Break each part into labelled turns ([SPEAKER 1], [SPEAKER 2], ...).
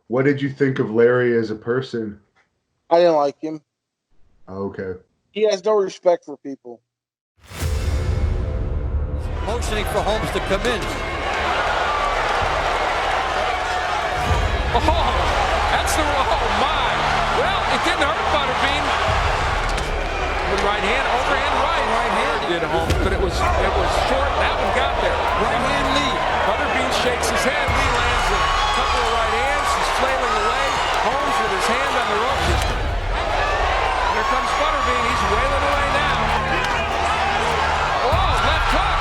[SPEAKER 1] What did you think of Larry as a person?
[SPEAKER 2] I didn't like him.
[SPEAKER 1] Okay.
[SPEAKER 2] He has no respect for people.
[SPEAKER 3] Motioning for Holmes to come in.
[SPEAKER 4] Oh, that's the, oh my. Well, it didn't hurt Butterbean. With right hand, overhand right.
[SPEAKER 3] Right hand
[SPEAKER 4] did Holmes, but it was short. That one got there.
[SPEAKER 3] Right hand lead.
[SPEAKER 4] Butterbean shakes his head. Lee lands a couple of right hands. He's flailing away. Holmes with his hand on the rope. Here comes Butterbean. He's wailing away now. Oh, left hook.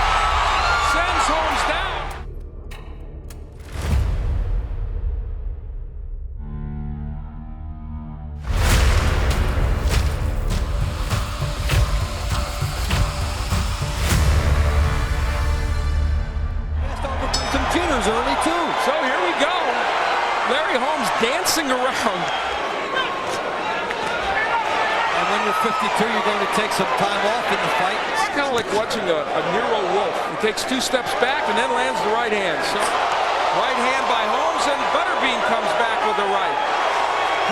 [SPEAKER 4] Sends Holmes down.
[SPEAKER 3] Some jitters early too.
[SPEAKER 4] So here we go. Larry Holmes dancing around.
[SPEAKER 3] And when you're 52, you're going to take some time off in the fight.
[SPEAKER 4] It's kind of like watching a Nero wolf. He takes 2 steps back and then lands the right hand. So right hand by Holmes, and Butterbean comes back with the right.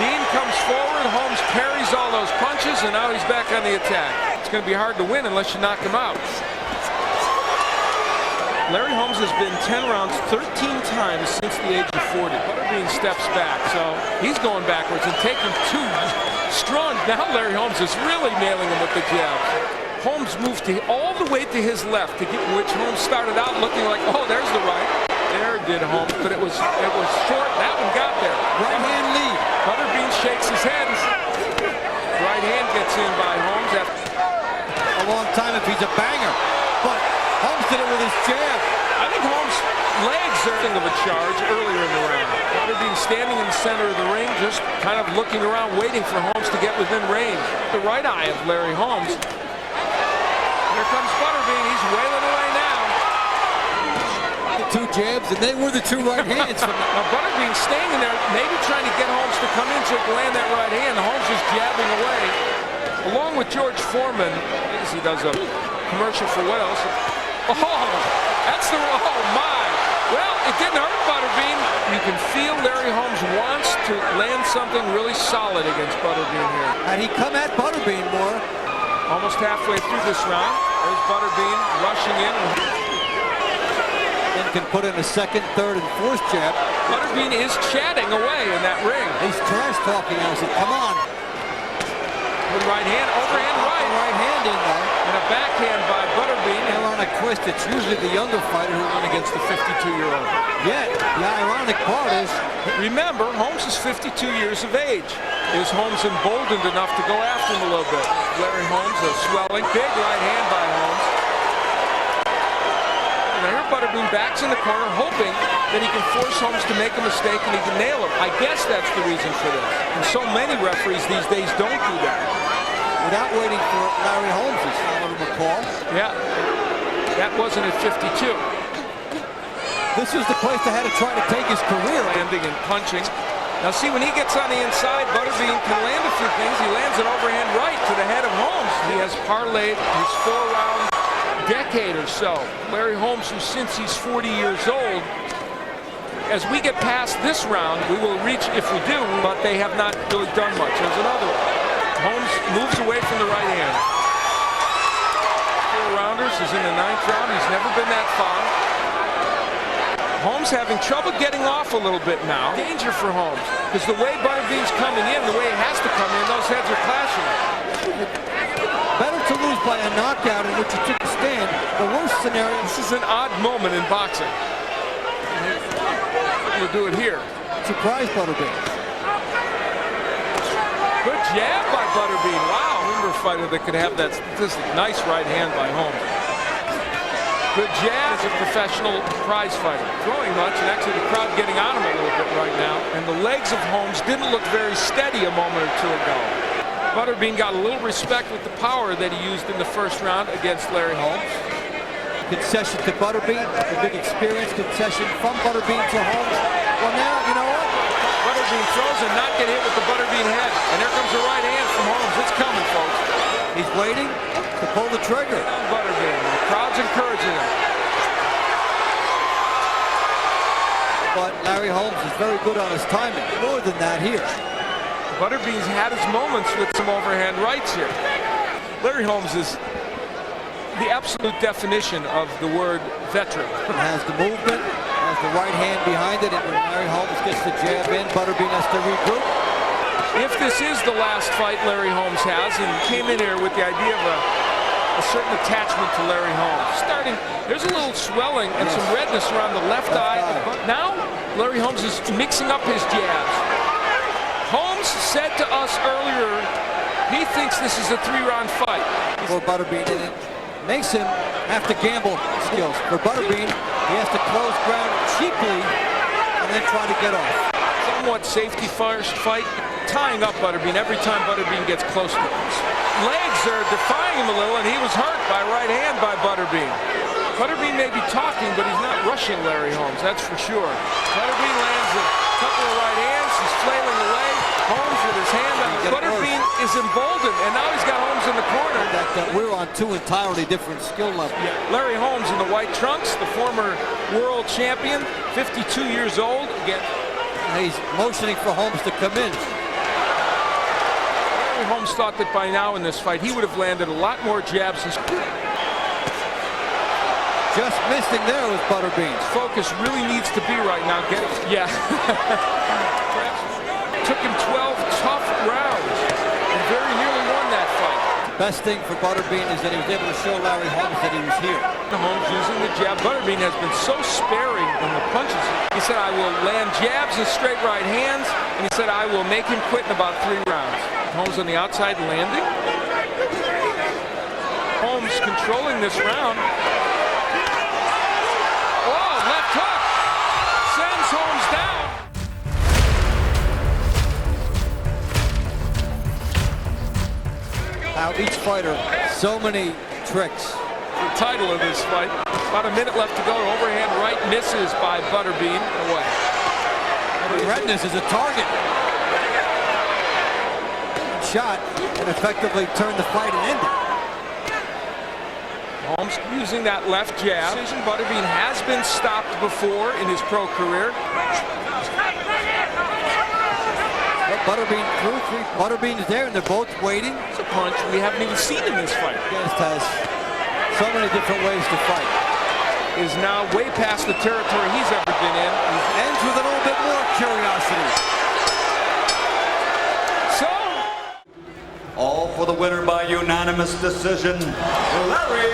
[SPEAKER 4] Bean comes forward. Holmes parries all those punches, and now he's back on the attack. It's going to be hard to win unless you knock him out. Larry Holmes has been 10 rounds 13 times since the age of 40. Butterbean steps back, so he's going backwards and taking 2 strong. Now Larry Holmes is really nailing him with the jab. Holmes moved all the way to his left, which Holmes started out looking like, oh, there's the right. There did Holmes, but it was short. That one got there.
[SPEAKER 3] Right hand lead.
[SPEAKER 4] Butterbean shakes his head. Right hand gets in by Holmes.
[SPEAKER 3] A long time if he's a banger, but Holmes did it with his jab.
[SPEAKER 4] I think Holmes' legs are of a charge earlier in the round. Butterbean standing in the center of the ring, just kind of looking around, waiting for Holmes to get within range. The right eye of Larry Holmes. Here comes Butterbean. He's wailing away now.
[SPEAKER 3] The 2 jabs, and they were the 2 right hands.
[SPEAKER 4] Now Butterbean staying in there, maybe trying to get Holmes to come in so he can land that right hand. Holmes is jabbing away. Along with George Foreman, as he does a commercial for what else? Oh, that's the, oh my. Well, it didn't hurt Butterbean. You can feel Larry Holmes wants to land something really solid against Butterbean here.
[SPEAKER 3] Had he come at Butterbean more.
[SPEAKER 4] Almost halfway through this round. There's Butterbean rushing in.
[SPEAKER 3] And can put in a 2nd, 3rd, and 4th jab.
[SPEAKER 4] Butterbean is chatting away in that ring.
[SPEAKER 3] He's trash talking. I said, come on.
[SPEAKER 4] With right hand, overhand right.
[SPEAKER 3] Right hand in there.
[SPEAKER 4] And a backhand by Butterbean.
[SPEAKER 3] Ironic twist, it's usually the younger fighter who won against the 52-year-old. Yet, the ironic part is,
[SPEAKER 4] remember, Holmes is 52 years of age. Is Holmes emboldened enough to go after him a little bit? Larry Holmes, a swelling, big right hand by Holmes. And here Butterbean backs in the corner, hoping that he can force Holmes to make a mistake and he can nail him. I guess that's the reason for this. And so many referees these days don't do that.
[SPEAKER 3] without waiting for Larry Holmes, if I want to recall.
[SPEAKER 4] Yeah, that wasn't at 52.
[SPEAKER 3] This was the place that had to try to take his career.
[SPEAKER 4] Landing and punching. Now see, when he gets on the inside, Butterbean can land a few things. He lands an overhand right to the head of Holmes. He has parlayed his 4-round decade or so. Larry Holmes, who since he's 40 years old, as we get past this round, we will reach, if we do, but they have not really done much. There's another one. Holmes moves away from the right hand. 4-rounders, he's in the 9th round. He's never been that far. Holmes having trouble getting off a little bit now. Danger for Holmes, because the way Butterbean's coming in, the way he has to come in, those heads are clashing.
[SPEAKER 3] Better to lose by a knockout in which you took a stand. The worst scenario.
[SPEAKER 4] This is an odd moment in boxing. We'll do it here.
[SPEAKER 3] Surprise Butterbean.
[SPEAKER 4] Good jab by Butterbean. Wow, remember a fighter that could have that statistic. Nice right hand by Holmes. Good jab as a professional prize fighter. Throwing much, and actually the crowd getting on him a little bit right now. And the legs of Holmes didn't look very steady a moment or two ago. Butterbean got a little respect with the power that he used in the first round against Larry Holmes.
[SPEAKER 3] Concession to Butterbean, a big experience concession from Butterbean to Holmes. Well now, you know what?
[SPEAKER 4] Butterbean throws and not get hit with the Butterbean head. And there comes a right hand from Holmes. It's coming, folks.
[SPEAKER 3] He's waiting to pull the trigger.
[SPEAKER 4] Butterbean, the crowd's encouraging him.
[SPEAKER 3] but Larry Holmes is very good on his timing. More than that here.
[SPEAKER 4] Butterbean's had his moments with some overhand rights here. Larry Holmes is the absolute definition of the word veteran.
[SPEAKER 3] Has the movement, has the right hand behind it, and when Larry Holmes gets the jab in, Butterbean has to regroup.
[SPEAKER 4] If this is the last fight Larry Holmes has, and came in here with the idea of a certain attachment to Larry Holmes. There's a little swelling and some redness around the left eye. Now, Larry Holmes is mixing up his jabs. Holmes said to us earlier, he thinks this is a 3-round fight.
[SPEAKER 3] For Butterbean, and it makes him have to gamble skills. For Butterbean, he has to close ground cheaply and then try to get off.
[SPEAKER 4] Somewhat safety first fight, tying up Butterbean every time Butterbean gets close to him. Legs are defying him a little, and he was hurt by right hand by Butterbean. Butterbean may be talking, but he's not rushing Larry Holmes, that's for sure. Butterbean lands a couple of right hands, he's flailing away. Holmes with his hand on it. Butterbean is emboldened, and now he's got Holmes in the corner.
[SPEAKER 3] We're on two entirely different skill levels.
[SPEAKER 4] Larry Holmes in the white trunks, the former world champion, 52 years old. Again,
[SPEAKER 3] he's motioning for Holmes to come in.
[SPEAKER 4] Larry Holmes thought that by now in this fight he would have landed a lot more jabs.
[SPEAKER 3] Just missing there with Butterbean.
[SPEAKER 4] Focus really needs to be right now. Took him 12 tough rounds and very nearly won that fight.
[SPEAKER 3] Best thing for Butterbean is that he was able to show Larry Holmes that he was here.
[SPEAKER 4] Holmes using the jab. Butterbean has been so sparing in the punches. He said, I will land jabs and straight right hands, and he said, I will make him quit in about 3 rounds. Holmes on the outside landing. Holmes controlling this round. Oh, left hook. Sends Holmes down.
[SPEAKER 3] Now each fighter, so many tricks.
[SPEAKER 4] The title of this fight. About a minute left to go. Overhand right misses by Butterbean. Away.
[SPEAKER 3] The redness is a target. Shot and effectively turned the fight and ended.
[SPEAKER 4] Holmes using that left jab. Butterbean has been stopped before in his pro career.
[SPEAKER 3] Butterbean threw 3. Butterbean is there, and they're both waiting.
[SPEAKER 4] It's a punch we haven't even seen in this fight.
[SPEAKER 3] Just has so many different ways to fight.
[SPEAKER 4] Is now way past the territory he's ever been in.
[SPEAKER 3] He ends with a little bit more curiosity.
[SPEAKER 4] So,
[SPEAKER 5] all for the winner by unanimous decision, Larry